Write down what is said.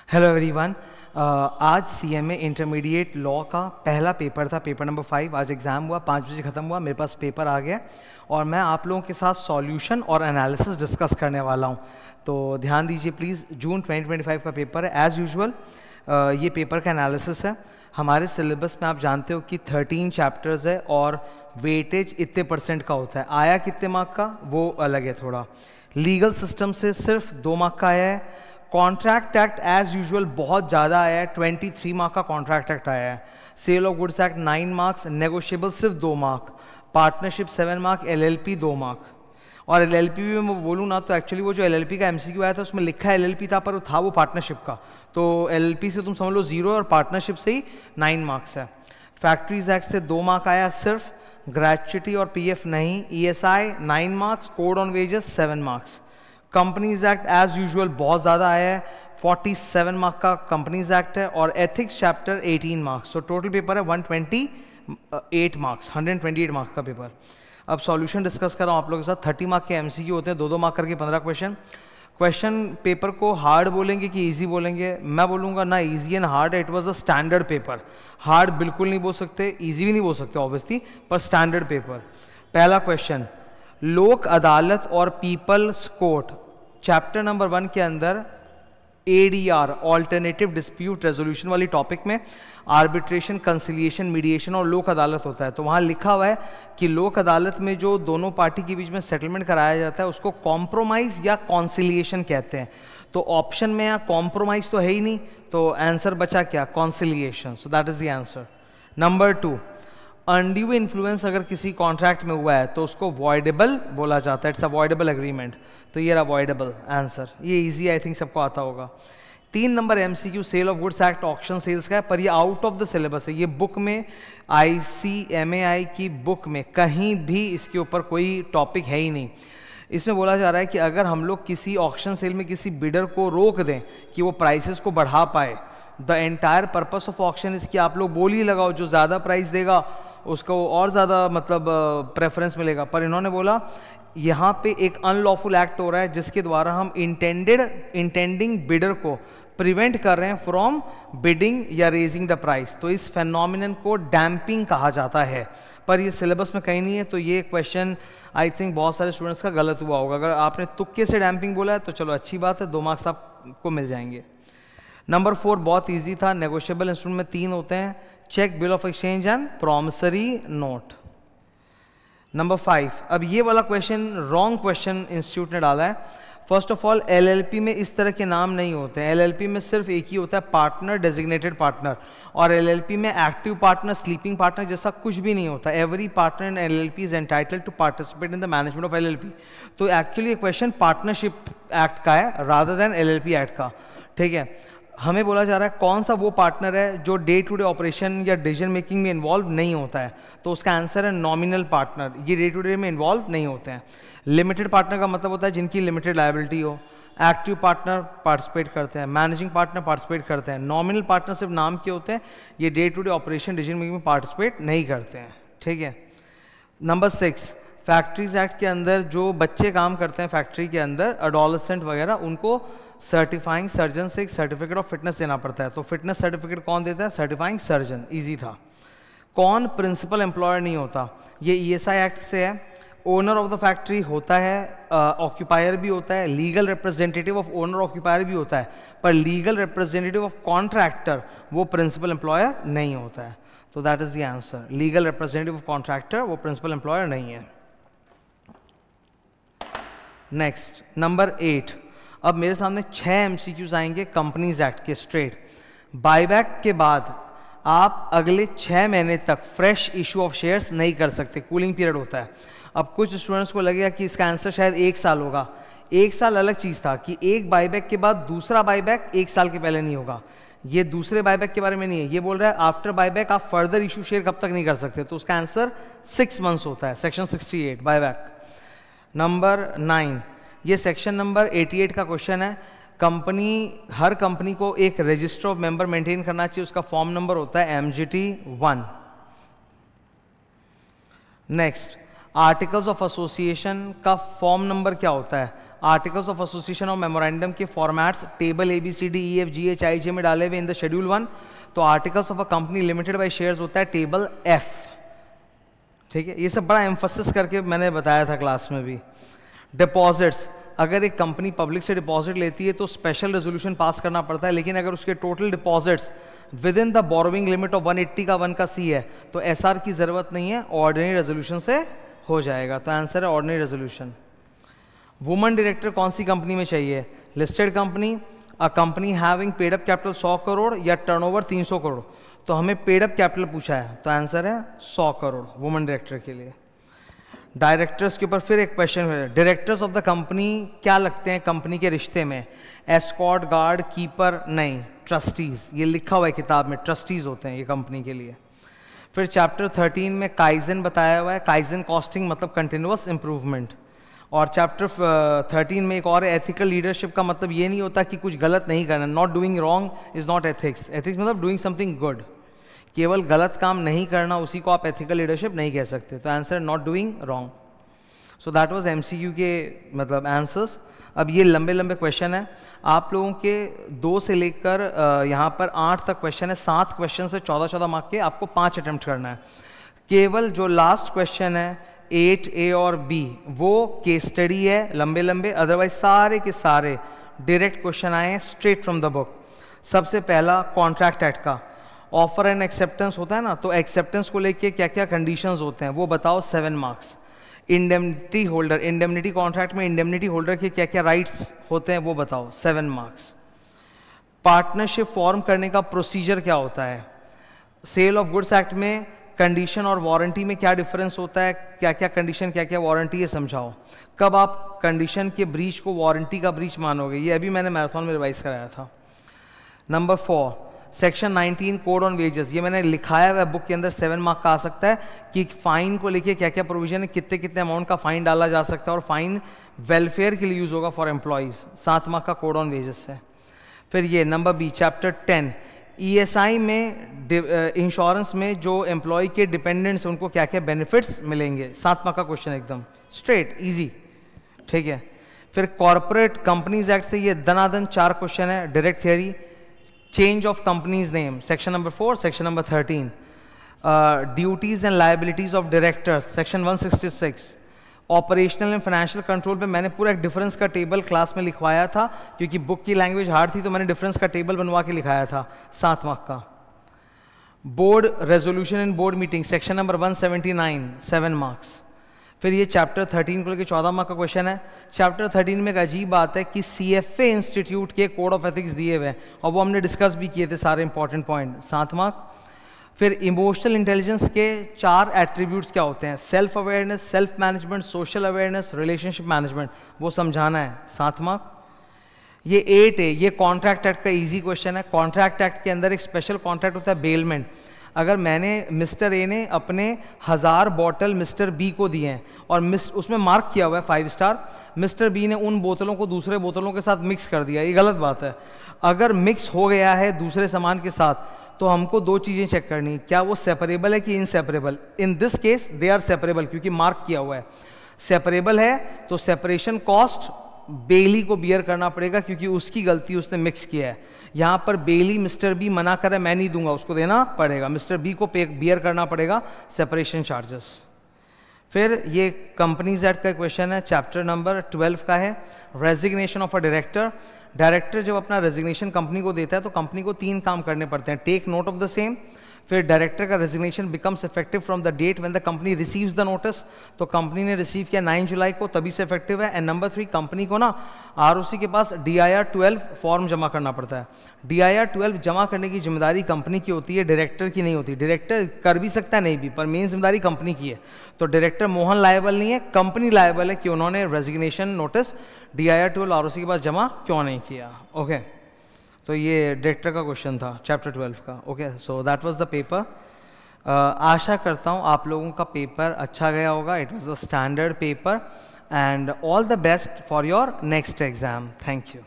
Hello everyone. आज CMA intermediate law का पहला पेपर था, पेपर नंबर 5। आज एग्ज़ाम हुआ, 5 बजे ख़त्म हुआ, मेरे पास पेपर आ गया और मैं आप लोगों के साथ सॉल्यूशन और एनालिसिस डिस्कस करने वाला हूं। तो ध्यान दीजिए प्लीज़, जून 2025 का पेपर है। एज़ यूजुअल ये पेपर का एनालिसिस है। हमारे सिलेबस में आप जानते हो कि 13 चैप्टर्स है और वेटेज इतने % का होता है। आया कितने मार्क का वो अलग है थोड़ा। लीगल सिस्टम से सिर्फ 2 मार्क का आया है। कॉन्ट्रैक्ट एक्ट एज यूजुअल बहुत ज़्यादा आया है, 23 मार्क का कॉन्ट्रैक्ट एक्ट आया है। Sale of goods act 9 marks, negotiable सिर्फ 2 mark, partnership 7 mark, LLP 2 mark. और एलएलपी भी मैं बोलूँ ना तो एक्चुअली वो जो एलएलपी का एमसीक्यू आया था उसमें लिखा एलएलपी था, पर वो था वो पार्टनरशिप का। तो एलएलपी से तुम समझ लो 0 और पार्टनरशिप से ही 9 मार्क्स है। फैक्ट्रीज एक्ट से 2 मार्क आया सिर्फ, ग्रेच्युटी और पीएफ नहीं। ESI 9 marks, code on wages 7 marks. Companies act as usual बहुत ज़्यादा आया है, 47 मार्क का कंपनीज एक्ट है। और एथिक्स चैप्टर 18 मार्क्स। तो टोटल पेपर है 128 मार्क्स, 128 मार्क्स का पेपर। अब सॉल्यूशन डिस्कस कर रहा हूँ आप लोगों के साथ। 30 मार्क के एमसीक्यू होते हैं, 2-2 मार्क करके 15 क्वेश्चन पेपर को हार्ड बोलेंगे कि इजी बोलेंगे? मैं बोलूँगा ना easy and hard, it was a standard paper. Hard बिल्कुल नहीं बोल सकते, इजी भी नहीं बोल सकते ऑब्वियसली, पर स्टैंडर्ड पेपर। पहला क्वेश्चन, लोक अदालत और पीपल्स कोर्ट चैप्टर नंबर 1 के अंदर एडीआर ऑल्टरनेटिव डिस्प्यूट रेजोल्यूशन वाली टॉपिक में आर्बिट्रेशन, कंसिलिएशन, मीडिएशन और लोक अदालत होता है। तो वहाँ लिखा हुआ है कि लोक अदालत में जो दोनों पार्टी के बीच में सेटलमेंट कराया जाता है उसको कॉम्प्रोमाइज या कॉन्सिलिएशन कहते हैं। तो ऑप्शन में यहाँ कॉम्प्रोमाइज तो है ही नहीं, तो आंसर बचा क्या? Conciliation. So that is the answer. Number 2, undue influence अगर किसी कॉन्ट्रैक्ट में हुआ है तो उसको वॉइडेबल बोला जाता है। It's a voidable agreement. तो ये रहा वॉइडेबल आंसर। ये इजी आई थिंक सबको आता होगा। 3 number MCQ sale of goods act auction sales का है, पर ये आउट ऑफ द सिलेबस है। ये बुक में ICMAI की बुक में कहीं भी इसके ऊपर कोई टॉपिक है ही नहीं। इसमें बोला जा रहा है कि अगर हम लोग किसी ऑक्शन सेल में किसी बिडर को रोक दें कि वो प्राइसेस को बढ़ा पाए, the entire purpose of auction इसकी आप लोग बोल ही लगाओ, जो ज़्यादा प्राइस देगा उसको और ज़्यादा मतलब प्रेफरेंस मिलेगा। पर इन्होंने बोला यहाँ पे एक अनलॉफुल एक्ट हो रहा है जिसके द्वारा हम इंटेंडिंग बिडर को प्रिवेंट कर रहे हैं फ्रॉम बिडिंग या रेजिंग द प्राइस। तो इस फेनोमिनन को डैम्पिंग कहा जाता है, पर ये सिलेबस में कहीं नहीं है। तो ये क्वेश्चन आई थिंक बहुत सारे स्टूडेंट्स का गलत हुआ होगा। अगर आपने तुक्के से डैम्पिंग बोला है तो चलो अच्छी बात है, 2 मार्क्स आपको मिल जाएंगे। नंबर 4 बहुत ईजी था। नेगोशिएबल इंस्ट्रूमेंट में 3 होते हैं, cheque, bill of exchange and promissory note. Number 5, अब ये वाला क्वेश्चन रॉन्ग क्वेश्चन इंस्टीट्यूट ने डाला है। फर्स्ट ऑफ ऑल एलएलपी में इस तरह के नाम नहीं होते हैं। एलएलपी में सिर्फ एक ही होता है, पार्टनर, डेजिग्नेटेड पार्टनर। और एलएलपी में एक्टिव पार्टनर, स्लीपिंग पार्टनर जैसा कुछ भी नहीं होता। Every partner in LLP is entitled to participate in the management of LLP. तो एक्चुअली ये क्वेश्चन पार्टनरशिप एक्ट का है रादर देन एलएलपी एक्ट का। ठीक है, हमें बोला जा रहा है कौन सा वो पार्टनर है जो डे टू डे ऑपरेशन या डिसीजन मेकिंग में इन्वॉल्व नहीं होता है। तो उसका आंसर है नॉमिनल पार्टनर। ये डे टू डे में इन्वॉल्व नहीं होते हैं। लिमिटेड पार्टनर का मतलब होता है जिनकी लिमिटेड लायबिलिटी हो। एक्टिव पार्टनर पार्टिसिपेट करते हैं, मैनेजिंग पार्टनर पार्टिसिपेट करते हैं। नॉमिनल पार्टनर सिर्फ नाम के होते हैं, ये day to day operation decision making में पार्टिसिपेट नहीं करते हैं। ठीक है। नंबर 6, फैक्ट्रीज एक्ट के अंदर जो बच्चे काम करते हैं फैक्ट्री के अंदर, एडोलेसेंट वगैरह, उनको सर्टिफाइंग सर्जन से एक सर्टिफिकेट ऑफ फिटनेस देना पड़ता है। तो फिटनेस सर्टिफिकेट कौन देता है? Certifying surgeon. इजी था। कौन प्रिंसिपल एम्प्लॉयर नहीं होता? ये ईएसआई एक्ट से है। ओनर ऑफ द फैक्ट्री होता है, ऑक्यूपायर भी होता है, legal representative of owner occupier भी होता है, पर लीगल रिप्रेजेंटेटिव ऑफ कॉन्ट्रैक्टर वो प्रिंसिपल एम्प्लॉयर नहीं होता है। तो that is the answer. Legal representative of contractor वो प्रिंसिपल एम्प्लॉयर नहीं है। Next, number 8। अब मेरे सामने 6 एमसीक्यूज आएंगे कंपनीज एक्ट के स्ट्रेट। बायबैक के बाद आप अगले 6 महीने तक फ्रेश इशू ऑफ शेयर्स नहीं कर सकते, कूलिंग पीरियड होता है। अब कुछ स्टूडेंट्स को लगेगा कि इसका आंसर शायद 1 साल होगा। 1 साल अलग चीज़ था कि एक बायबैक के बाद दूसरा बायबैक 1 साल के पहले नहीं होगा। ये दूसरे बायबैक के बारे में नहीं है, ये बोल रहा है आफ्टर बायबैक आप फर्दर इशू शेयर कब तक नहीं कर सकते। तो उसका आंसर 6 मंथ्स होता है, सेक्शन 68 बायबैक। नंबर 9, ये सेक्शन नंबर 88 का क्वेश्चन है। हर कंपनी को एक रजिस्टर ऑफ मेंबर मेंटेन करना चाहिए, उसका फॉर्म नंबर होता है MGT 1। Next, articles of association का फॉर्म नंबर क्या होता है? आर्टिकल्स ऑफ एसोसिएशन और मेमोरेंडम के फॉर्मेट्स टेबल ABCDEFGHIJ में डाले हुए इन द शेड्यूल 1, तो articles of a company limited by shares होता है टेबल F, ठीक है। ये सब बड़ा एम्फोसिस करके मैंने बताया था क्लास में भी। डिपॉजिट्स, अगर एक कंपनी पब्लिक से डिपॉजिट लेती है तो स्पेशल रेजोल्यूशन पास करना पड़ता है, लेकिन अगर उसके total deposits with in the borrowing limit of 180 का 1 का C है तो SR की ज़रूरत नहीं है, ऑर्डिनरी रेजोल्यूशन से हो जाएगा। तो आंसर है ऑर्डिनरी रेजोल्यूशन। वुमन डायरेक्टर कौन सी कंपनी में चाहिए? Listed company, a company having paid up capital 100 crore या टर्नओवर 300 करोड़। तो हमें पेड अप कैपिटल पूछा है, तो आंसर है 100 करोड़ वुमन डायरेक्टर के लिए। डायरेक्टर्स के ऊपर फिर एक क्वेश्चन है, डायरेक्टर्स ऑफ द कंपनी क्या लगते हैं कंपनी के रिश्ते में? Escort, guard, keeper? नहीं, ट्रस्टीज। ये लिखा हुआ है किताब में, ट्रस्टीज होते हैं ये कंपनी के लिए। फिर चैप्टर 13 में काइजन बताया हुआ है, काइजन कॉस्टिंग मतलब कंटिन्यूअस इंप्रूवमेंट। और चैप्टर 13 में एक और एथिकल लीडरशिप का मतलब ये नहीं होता कि कुछ गलत नहीं करना, not doing wrong is not ethics. Ethics मतलब डूइंग समथिंग गुड, केवल गलत काम नहीं करना उसी को आप एथिकल लीडरशिप नहीं कह सकते। तो answer not doing wrong. So that was MCQ के मतलब आंसर्स। अब ये लंबे लंबे क्वेश्चन है, आप लोगों के 2 से लेकर यहाँ पर 8 तक क्वेश्चन है। 7 क्वेश्चन से 14-14 मार्क के, आपको 5 अटेम्प्ट करना है। केवल जो लास्ट क्वेश्चन है 8A और B वो केस स्टडी है लंबे लंबे, अदरवाइज सारे के सारे डायरेक्ट क्वेश्चन आए हैं स्ट्रेट फ्रॉम द बुक। सबसे पहला कॉन्ट्रैक्ट एक्ट का ऑफर एंड एक्सेप्टेंस होता है ना, तो एक्सेप्टेंस को लेके क्या क्या कंडीशंस होते हैं वो बताओ, 7 marks. Indemnity holder, indemnity contract में इंडेमनिटी होल्डर के क्या क्या राइट्स होते हैं वो बताओ, 7 मार्क्स। पार्टनरशिप फॉर्म करने का प्रोसीजर क्या होता है? सेल ऑफ गुड्स एक्ट में कंडीशन और वारंटी में क्या डिफरेंस होता है, क्या क्या कंडीशन क्या क्या वारंटी है समझाओ। कब आप कंडीशन के ब्रीच को वारंटी का ब्रीच मानोगे, ये अभी मैंने मैराथन में रिवाइज कराया था। Number 4 section 19 code on wages, ये मैंने लिखाया हुआ है बुक के अंदर, 7 मार्क का आ सकता है कि फाइन को लेके क्या क्या प्रोविजन है, कितने कितने अमाउंट का फाइन डाला जा सकता है, और फाइन वेलफेयर के लिए यूज होगा फॉर एम्प्लॉइज। 7 मार्क का कोड ऑन वेजेस है। फिर ये नंबर B चैप्टर 10 ESI में इंश्योरेंस में जो एम्प्लॉय के डिपेंडेंट्स उनको क्या क्या बेनिफिट्स मिलेंगे, 7 मार्क का क्वेश्चन एकदम स्ट्रेट इजी, ठीक है। फिर कॉर्पोरेट कंपनीज एक्ट से ये दनादन 4 क्वेश्चन है, direct theory. Change of companies name section number 4, section number 13। Duties and liabilities of directors section 166। Operational and financial control पे मैंने पूरा एक डिफरेंस का टेबल क्लास में लिखवाया था, क्योंकि बुक की लैंग्वेज हार्ड थी तो मैंने डिफरेंस का टेबल बनवा के लिखाया था, 7 मार्क का। Board resolution in board meeting section number 179, 7 marks. फिर ये चैप्टर 13 को लेकर 14 मार्क का क्वेश्चन है। चैप्टर 13 में एक अजीब बात है कि CFA इंस्टीट्यूट के कोड ऑफ एथिक्स दिए हुए हैं, और वो हमने डिस्कस भी किए थे सारे इंपॉर्टेंट पॉइंट, 7 मार्क। फिर इमोशनल इंटेलिजेंस के 4 एट्रीब्यूट्स क्या होते हैं, self awareness, self management, social awareness, relationship management, वो समझाना है, 7 मार्क। ये 8 है, ये कॉन्ट्रैक्ट एक्ट का इजी क्वेश्चन है। कॉन्ट्रैक्ट एक्ट के अंदर एक स्पेशल कॉन्ट्रैक्ट होता है बेलमेंट। अगर मैंने मिस्टर ए ने अपने 1000 बॉटल मिस्टर बी को दिए हैं और उसमें मार्क किया हुआ है 5 स्टार, मिस्टर बी ने उन बोतलों को दूसरे बोतलों के साथ मिक्स कर दिया, ये गलत बात है। अगर मिक्स हो गया है दूसरे सामान के साथ तो हमको 2 चीज़ें चेक करनी है, क्या वो सेपरेबल है कि inseparable. In this case they are separable क्योंकि मार्क किया हुआ है। सेपरेबल है तो सेपरेशन कॉस्ट बेली को बियर करना पड़ेगा क्योंकि उसकी गलती, उसने मिक्स किया है। यहाँ पर बेली मिस्टर बी मना करे, मैं नहीं दूंगा, उसको देना पड़ेगा, मिस्टर बी को बियर करना पड़ेगा सेपरेशन चार्जेस। फिर ये कंपनीज एक्ट का क्वेश्चन है, चैप्टर नंबर 12 का है, resignation of a director. Director जब अपना रेजिग्नेशन कंपनी को देता है तो कंपनी को 3 काम करने पड़ते हैं, take note of the same. फिर डायरेक्टर का resignation becomes effective from the date when the company receives the notice, तो कंपनी ने रिसीव किया 9 जुलाई को, तभी से इफेक्टिव है। एंड नंबर 3, कंपनी को ना ROC के पास DIR 12 फॉर्म जमा करना पड़ता है। DIR 12 जमा करने की जिम्मेदारी कंपनी की होती है, डायरेक्टर की नहीं होती। डायरेक्टर कर भी सकता है, नहीं भी, पर मेन जिम्मेदारी कंपनी की है। तो डायरेक्टर मोहन लायबल नहीं है, कंपनी लायबल है कि उन्होंने रेजिग्नेशन नोटिस DIR 12 ROC के पास जमा क्यों नहीं किया। ओके तो ये डायरेक्टर का क्वेश्चन था चैप्टर 12 का। Okay so that was the paper. आशा करता हूँ आप लोगों का पेपर अच्छा गया होगा। It was a standard paper and all the best for your next exam. Thank you.